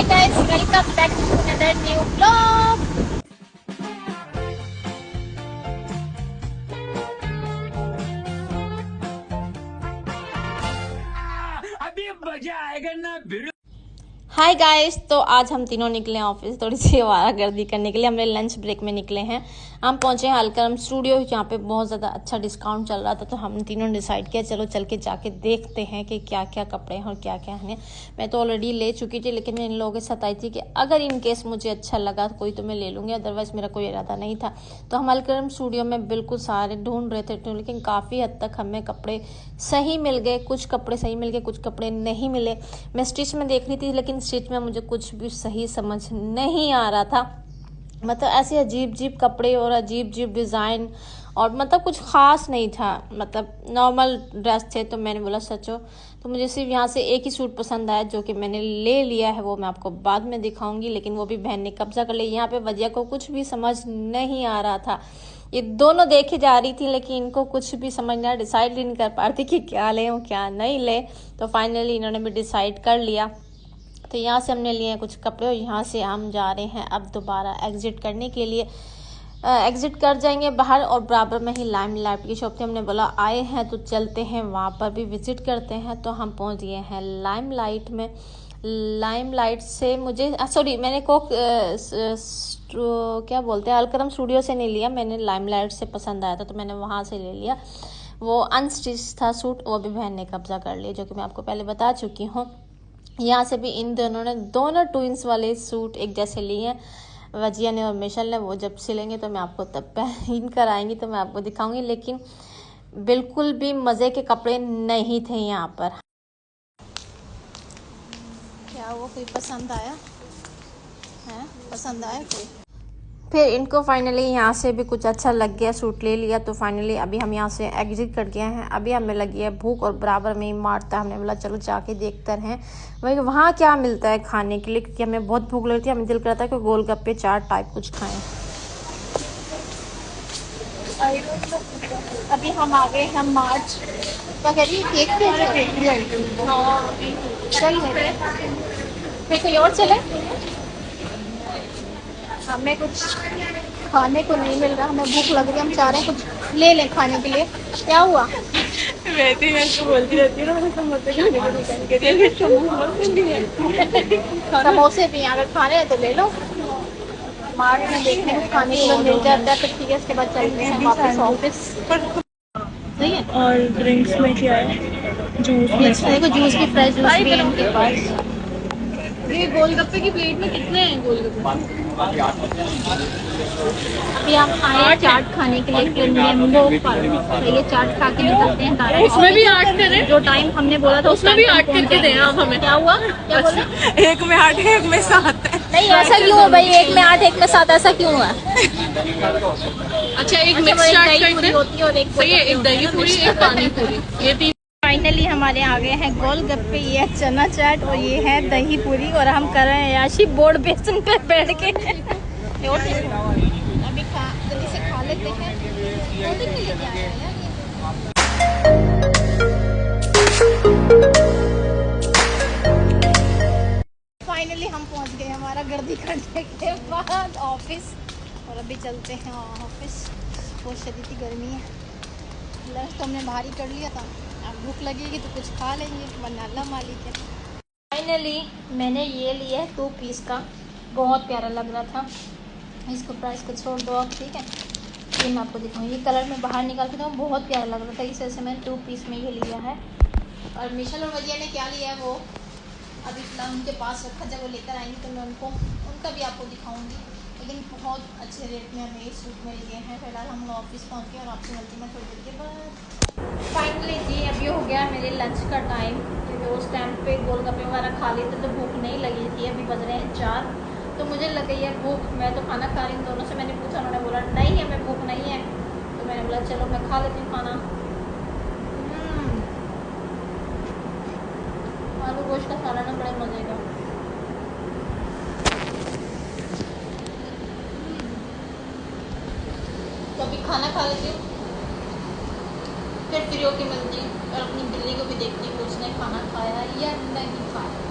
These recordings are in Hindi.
Hi guys, welcome back to another new vlog. अभी मजा आएगा ना भिड़ो। हाय गाइस, तो आज हम तीनों निकले हैं ऑफिस थोड़ी सी आवारागर्दी करने के लिए। हमने लंच ब्रेक में निकले हैं। हम पहुंचे हैं अलकरम स्टूडियो, यहाँ पे बहुत ज़्यादा अच्छा डिस्काउंट चल रहा था, तो हम तीनों डिसाइड किया चलो चल के जाके देखते हैं कि क्या क्या कपड़े हैं और क्या क्या हैं। मैं तो ऑलरेडी ले चुकी थी, लेकिन मैं इन लोगों के साथ आई थी कि अगर इन केस मुझे अच्छा लगा कोई तो मैं ले लूँगी, अदरवाइज़ मेरा कोई इरादा नहीं था। तो हम अलकरम स्टूडियो में बिल्कुल सारे ढूंढ रहे थे, लेकिन काफ़ी हद तक हमें कपड़े सही मिल गए। कुछ कपड़े सही मिल गए, कुछ कपड़े नहीं मिले। मैं स्टिच में देख रही थी, लेकिन स्टिच में मुझे कुछ भी सही समझ नहीं आ रहा था। मतलब ऐसे अजीब अजीब कपड़े और अजीब अजीब डिज़ाइन, और मतलब कुछ ख़ास नहीं था, मतलब नॉर्मल ड्रेस थे। तो मैंने बोला सचो, तो मुझे सिर्फ यहाँ से एक ही सूट पसंद आया जो कि मैंने ले लिया है। वो मैं आपको बाद में दिखाऊंगी, लेकिन वो भी बहन ने कब्जा कर लिया। यहाँ पे वजिया को कुछ भी समझ नहीं आ रहा था। ये दोनों देखे जा रही थी, लेकिन इनको कुछ भी समझना, डिसाइड नहीं कर पा रही थी कि क्या लें और क्या नहीं ले। तो फाइनली इन्होंने भी डिसाइड कर लिया। तो यहाँ से हमने लिए हैं कुछ कपड़े, और यहाँ से हम जा रहे हैं अब दोबारा एग्जिट करने के लिए। एग्जिट कर जाएंगे बाहर, और बराबर में ही लाइम लाइट की शॉप थी। हमने बोला आए हैं तो चलते हैं वहाँ पर भी विजिट करते हैं। तो हम पहुँच गए हैं लाइम लाइट में। लाइम लाइट से मुझे सॉरी, मैंने क्या बोलते हैं, अलकरम स्टूडियो से नहीं लिया, मैंने लाइम लाइट से पसंद आया था तो मैंने वहाँ से ले लिया। वो अनस्टिच था सूट, वो भी बहन ने कब्जा कर लिया, जो कि मैं आपको पहले बता चुकी हूँ। यहाँ से भी इन दोनों ने दोनों ट्विंस वाले सूट एक जैसे लिए हैं, वजिया ने और मिशल ने। वो जब सिलेंगे तो मैं आपको तब पहन कर आएंगी तो मैं आपको दिखाऊंगी, लेकिन बिल्कुल भी मज़े के कपड़े नहीं थे यहाँ पर। क्या वो कोई पसंद आया है? पसंद आया कोई? फिर इनको फाइनली यहाँ से भी कुछ अच्छा लग गया, सूट ले लिया। तो फाइनली अभी हम यहाँ से एग्जिट कर गए हैं। अभी हमें लगी है भूख, और बराबर में ही मारता। हमने बोला चलो जाके देखते हैं भाई वहाँ क्या मिलता है खाने के लिए, क्योंकि हमें बहुत भूख लगी थी। हमें दिल करता है कि गोलगप्पे चाट टाइप कुछ खाएं। अभी हम आ गए हैं मार्च। क्या कह रही है? केक पे चल फिर कोई और चले। हमें कुछ खाने को नहीं मिल रहा, हमें भूख लग रही है, हम चाह रहे हैं कुछ ले लें खाने के लिए। क्या हुआ? वैसे मैं तो बोलती रहती हूँ ना, समोसे समोसे भी हैं, अगर खाने हैं तो ले लो। मार्ट में देखने कुछ खाने के लिए मिल जाता है, फिर ठीक है, इसके बाद चलते हैं वापस ऑफिस। सही है। और ड्रिंक्स में क्या है? जूस में देखो जूस भी, फ्रेश जूस भी है इनके पास। ये गोलगप्पे की प्लेट में कितने हैं गोलगप्पे? अभी हम आए हैं चाट खाने के लिए नींबू पर। तो ये चाट खा के निकलते हैं तारा। उसमें भी 8 करें? जो टाइम हमने बोला था उसमें भी 8 करके दें आप हमें। क्या हुआ? क्या बोला? एक में 8 है, एक में 7 है। नहीं ऐसा क्यों है भाई, एक में 8 एक में 7 ऐसा क्यों है? अच्छा, एक मिक्स चाट करते हैं। होती है और एक सही है, एक दही पूरी, एक पानी पूरी, ये 3। फाइनली हमारे आ गए हैं गोलगप्पे, ये है चना चाट और ये है दही पूरी, और हम कर रहे हैं याशी बोर्ड बेसन पे बैठ के। अभी जल्दी से खा लेते हैं। लेके आया है यार ये। फाइनली हम पहुंच गए हमारा गर्दी करने के बाद ऑफिस, और अभी चलते हैं ऑफिस। बहुत शदीद गर्मी है। लंच तो हमने बाहर ही कर लिया था, अब भूख लगेगी तो कुछ खा लेंगे, वरना अल्लाह मालिक है। फाइनली मैंने ये लिया है 2 पीस का, बहुत प्यारा लग रहा था। इसको प्राइस को छोड़ दो आप, ठीक है। ये मैं आपको दिखाऊंगी, ये कलर में बाहर निकाल के तो बहुत प्यारा लग रहा था, इस वजह से मैंने 2 पीस में ये लिया है। और मिशल और वजिया ने क्या लिया है वो अभी फिलहाल उनके पास रखा, जब वो लेकर आएंगे तो मैं उनका भी आपको दिखाऊँगी। लेकिन बहुत अच्छे रेट में हमें ये सूट मिल गए हैं। फिलहाल हम ऑफिस पहुँच गए और आपसे मिलती मैं थोड़ी देर के बाद। फाइनली जी अभी हो गया मेरे लंच का टाइम, क्योंकि उस टाइम पे गोलगप्पे वगैरह खा लेते तो भूख नहीं लगी थी। अभी बज रहे हैं 4, तो मुझे लग गई है भूख। मैं तो खाना खा रही हूँ, दोनों से मैंने पूछा, उन्होंने बोला नहीं हमें भूख नहीं है। तो मैंने बोला चलो मैं खा लेती हूँ खाना। आलू गोश्त का सालाना बड़े मज़े का। तो अभी खाना खा लेती हूँ, फिर फ्री होके मिलती हूँ, और अपनी बिल्ली को भी देखती हूँ उसने खाना खाया या नहीं खाया।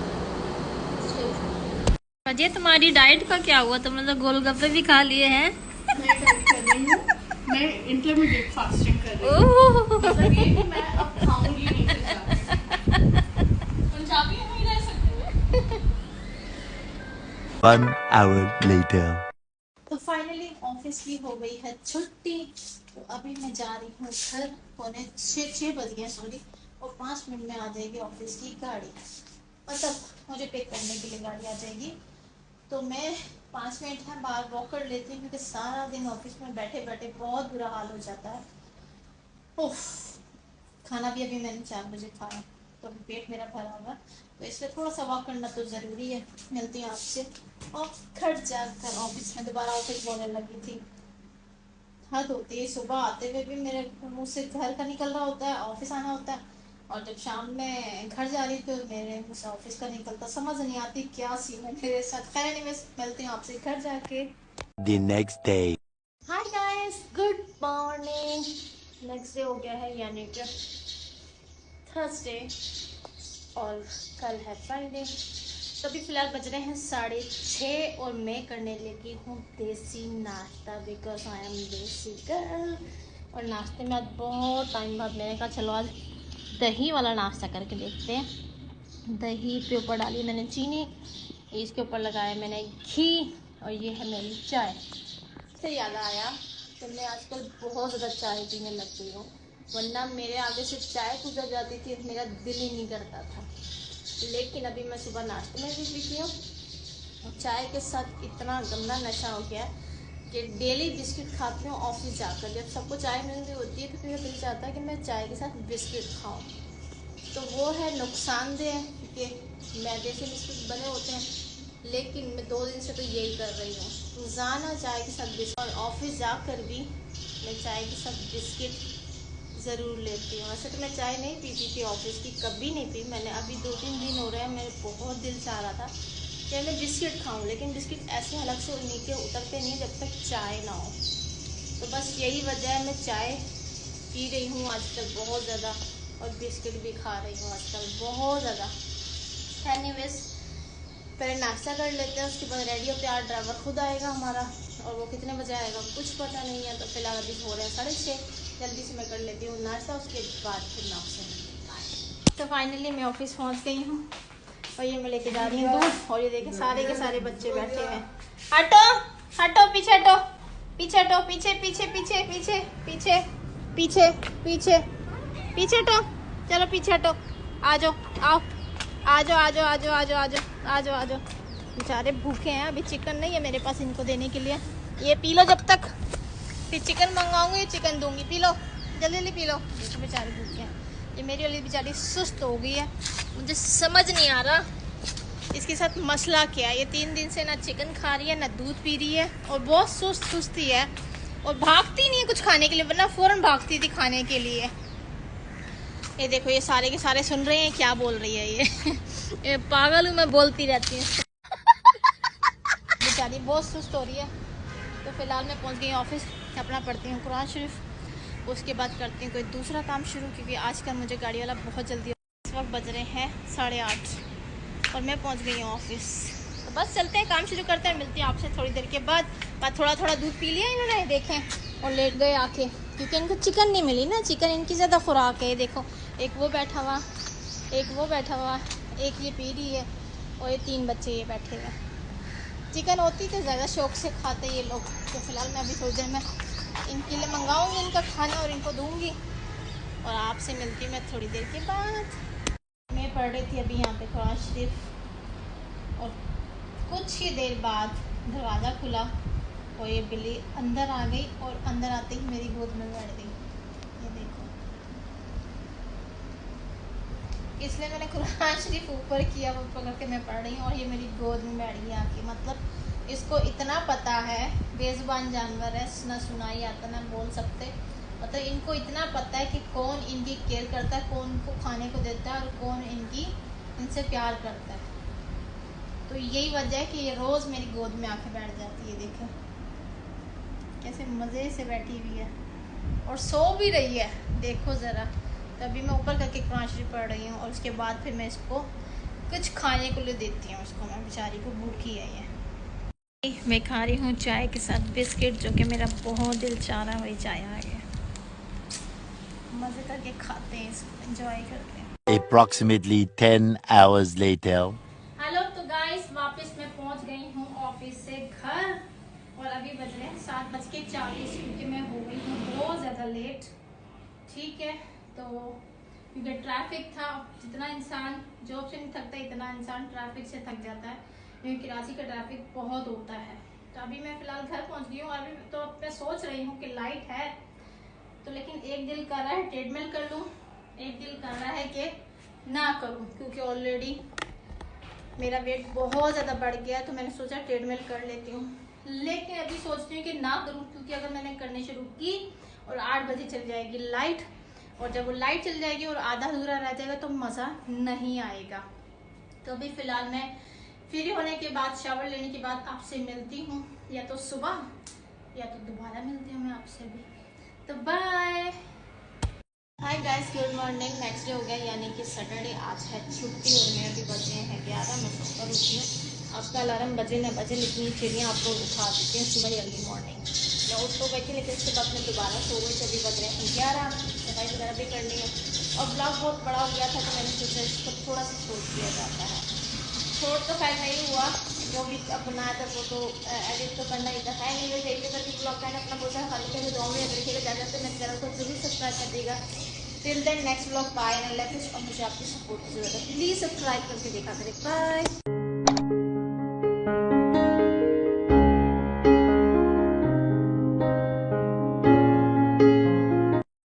अजय तुम्हारी डाइट का क्या हुआ? तुमने तो गोलगप्पे भी खा लिए हैं। मैं डाइट कर रही हूँ, मैं इंटरमीडिएट फास्टिंग कर रही हूँ। मतलब ये कि मैं अब खाऊंगी नहीं पंजाबी नहीं रह सकते। 1 hour later. तो फाइनली ऑफिस की हो गई है छुट्टी। तो अभी मैं जा रही हूँ घर। पौने 6 बज गए सॉरी, और 5 मिनट में आ जाएगी ऑफिस की गाड़ी, मतलब मुझे पिक करने के लिए गाड़ी आ जाएगी। तो मैं 5 मिनट है बाहर वॉक कर लेती हूँ, क्योंकि सारा दिन ऑफिस में बैठे बैठे बहुत बुरा हाल हो जाता है। उफ, खाना भी अभी मैंने 4 बजे खाया, तो अभी पेट मेरा भरा हुआ, तो इसलिए थोड़ा सा वॉक करना तो ज़रूरी है। मिलती हूँ आपसे और घर जाकर ऑफिस में। दोबारा ऑफिस बोलने लगी थी, हद होती है। सुबह आते हुए भी मेरे मुँह से घर का निकल रहा होता है, ऑफिस आना होता है, और जब शाम में घर जा रही तो मेरे मुँह से ऑफिस का निकलता। समझ नहीं आती क्या सीन है मेरे साथ। खैर नहीं, मैं मिलती हूँ आपसे घर जाके। The next day. Hi guys, good morning. Next day हो गया है, यानी कि थर्सडे, और कल है फ्राइडे। तो अभी फ़िलहाल बज रहे हैं 6:30, और मैं करने लगी हूँ देसी नाश्ता, बिकॉज आई एम देसी गर्ल। और नाश्ते में आज बहुत टाइम बाद मैंने कहा चलो आज दही वाला नाश्ता करके देखते हैं। दही पे ऊपर डाली मैंने चीनी, इसके ऊपर लगाया मैंने घी, और ये है मेरी चाय। से याद आया कि मैं आजकल बहुत ज़्यादा चाय पीने लग गई हूँ, वरना मेरे आगे से चाय गुजर जाती थी, मेरा दिल ही नहीं करता था। लेकिन अभी मैं सुबह नाश्ते में भी पीती हूँ, और चाय के साथ इतना गंदा नशा हो गया है कि डेली बिस्किट खाती हूँ ऑफिस जाकर। जब सबको चाय मिल रही होती है तो फिर दिल चाहता है कि मैं चाय के साथ बिस्किट खाऊँ, तो वो है नुकसानदेह, क्योंकि मैदे से बिस्किट बने होते हैं। लेकिन मैं 2 दिन से तो यही कर रही हूँ, रोज़ाना चाय के साथ बिस्किट, और ऑफिस जाकर भी मैं चाय के साथ बिस्किट ज़रूर लेती हूँ। वैसे तो मैं चाय नहीं पीती थी ऑफिस की, कभी नहीं पी मैंने। अभी 2-3 दिन हो रहे हैं, मेरे बहुत दिल चाह रहा था कि मैं बिस्किट खाऊं, लेकिन बिस्किट ऐसे हलक से नीचे उतरते नहीं जब तक चाय ना हो। तो बस यही वजह है, मैं चाय पी रही हूँ आजकल बहुत ज़्यादा, और बिस्किट भी खा रही हूँ आजकल बहुत ज़्यादा। एनीवेज, पहले नाश्ता कर लेते हैं, उसके बाद रेडी होते हैं। ड्राइवर खुद आएगा हमारा, और वो कितने बजे आएगा कुछ पता नहीं है। तो फिलहाल अभी हो रहे हैं 6:30, जल्दी से मैं कर लेती हूँ नाश्ता, उसके बाद फिर मैं आपसे मिलती हूँ। तो फाइनली मैं ऑफिस पहुँच गई हूँ, और ये मैं लेके जा रही हूँ दूध। और ये देखें सारे के सारे बच्चे बैठे हैं। हटो हटो, पीछे हटो, पीछे हटो, पीछे पीछे पीछे पीछे पीछे पीछे पीछे पीछे हटो, चलो पीछे हटो, आ जाओ, आओ, आ जाओ आ जाओ आ जाओ आ जाओ आ जाओ आ जाओ आ जाओ। बेचारे भूखे हैं, अभी चिकन नहीं है मेरे पास इनको देने के लिए। ये पी लो जब तक, फिर चिकन मंगाऊंगी, चिकन दूंगी, पी लो जल्दी जल्दी पी लो। देखो बेचारे भूखे हैं। ये मेरी वाली बेचारी सुस्त हो गई है, मुझे समझ नहीं आ रहा इसके साथ मसला क्या है। ये 3 दिन से ना चिकन खा रही है ना दूध पी रही है, और बहुत सुस्ती है, और भागती नहीं है कुछ खाने के लिए, वरना फ़ौरन भागती थी खाने के लिए। ये देखो ये सारे के सारे सुन रहे हैं क्या बोल रही है ये पागल हूँ मैं, बोलती रहती हूँ। बेचारी बहुत सुस्त हो रही है। तो फिलहाल मैं पहुँच गई ऑफिस, अपना पढ़ती हूँ कुरान शरीफ, उसके बाद करती हूँ कोई दूसरा काम शुरू, क्योंकि आजकल मुझे गाड़ी वाला बहुत जल्दी। इस वक्त बज रहे हैं 8:30, और मैं पहुँच गई हूँ ऑफिस। तो बस चलते हैं, काम शुरू करते हैं, मिलती हैं आपसे थोड़ी देर के बाद। थोड़ा थोड़ा दूध पी लिया इन्होंने, देखें, और लेट गए आके, क्योंकि इनको चिकन नहीं मिली ना। चिकन इनकी ज़्यादा खुराक है। देखो एक वो बैठा हुआ, एक वो बैठा हुआ, एक ये पी रही है, और ये 3 बच्चे ये बैठे हुए। चिकन होती तो ज़्यादा शौक से खाते ये लोग। तो फिलहाल मैं अभी थोड़ी देर में इनके लिए मंगाऊंगी इनका खाना, और इनको दूंगी, और आपसे मिलती हूँ मैं थोड़ी देर के बाद। मैं पढ़ रही थी अभी यहाँ पे कुरान शरीफ, और कुछ ही देर बाद दरवाज़ा खुला, और ये बिल्ली अंदर आ गई, और अंदर आते ही मेरी गोद में बैठ गई। ये देखो, इसलिए मैंने कुरान शरीफ ऊपर किया, वो पकड़ के मैं पढ़ रही हूँ, और ये मेरी गोद में बैठ गई आके। मतलब इसको इतना पता है, बेजुबान जानवर है, ना सुनाई आता ना बोल सकते, मतलब इनको इतना पता है कि कौन इनकी केयर करता है, कौन इनको खाने को देता है, और कौन इनसे प्यार करता है। तो यही वजह है कि ये रोज़ मेरी गोद में आके बैठ जाती है। देखो कैसे मज़े से बैठी हुई है, और सो भी रही है, देखो ज़रा। तो अभी मैं ऊपर करके कुरान शरीफ पढ़ रही हूँ, और उसके बाद फिर मैं इसको कुछ खाने को ले देती हूँ उसको, मैं बेचारी को भूखी है ये। मैं खा रही हूँ चाय के साथ बिस्किट, जो कि मेरा बहुत दिल चाह रहा है, वही चाय आ गया। मज़े करके खाते हैं इसको, एंजॉय करते हैं। Approximately 10 hours later. हेलो, तो गाइस वापस मैं पहुंच गई हूँ ऑफिस से घर, और अभी बज रहे हैं 7:40, क्योंकि मैं हो गई हूँ बहुत ज़्यादा लेट। ठीक है, तो क्योंकि ट्रैफिक था। जितना इंसान जॉब से नहीं थकता, इतना इंसान ट्रैफिक से थक जाता है, क्योंकि कराची का ट्रैफिक बहुत होता है। तो अभी मैं फ़िलहाल घर पहुँच गई हूँ। अभी तो मैं सोच रही हूँ कि लाइट है तो, लेकिन एक दिल कर रहा है ट्रेडमिल कर लूँ, एक दिल कर रहा है कि ना करूँ, क्योंकि ऑलरेडी मेरा वेट बहुत ज़्यादा बढ़ गया। तो मैंने सोचा ट्रेडमिल कर लेती हूँ, लेकिन अभी सोच रही हूँ कि ना करूँ, क्योंकि अगर मैंने करनी शुरू की और 8 बजे चल जाएगी लाइट, और जब वो लाइट चल जाएगी और आधा अधूरा रह जाएगा तो मज़ा नहीं आएगा। तो अभी फ़िलहाल मैं फ्री होने के बाद, शावर लेने के बाद आपसे मिलती हूँ, या तो सुबह या तो दोबारा मिलती हूँ मैं आपसे भी। तो bye. Hi guys, good morning. Next day हो गया, यानी कि सैटरडे। आज है छुट्टी और मैं अभी बजे हैं 11। मैं सुबह उठी हूँ। आपका अलार्म बजे न बजे, लेकिन ये चिड़ियाँ आपको उठा देती हैं सुबह अर्ली मॉर्निंग। मैं उठ तो गई थी, लेकिन उसके बाद मैं दोबारा सो गई। तो अभी बज रहे हैं 11। सफाई वगैरह भी करनी है, और ब्लॉग बहुत बड़ा हो गया था, तो मैंने सोचा इसको थोड़ा सा छोड़ दिया जाता है। छोड़ तो खैर नहीं हुआ, जो भी अब बनाया था वो तो एडिट तो करना ही था। है नहीं, वैसे एक करके ब्लॉग का अपना बोलता है खाली करके 2 मिनट रखिएगा ज़्यादा, तो मेरे चैनल को जरूर सब्सक्राइब कर देगा। Till then next blog, bye and अल्लाह हाफिज़। और मुझे आपकी सपोर्ट की ज़रूरत है, प्लीज़ सब्सक्राइब करके देखा करें। बाय।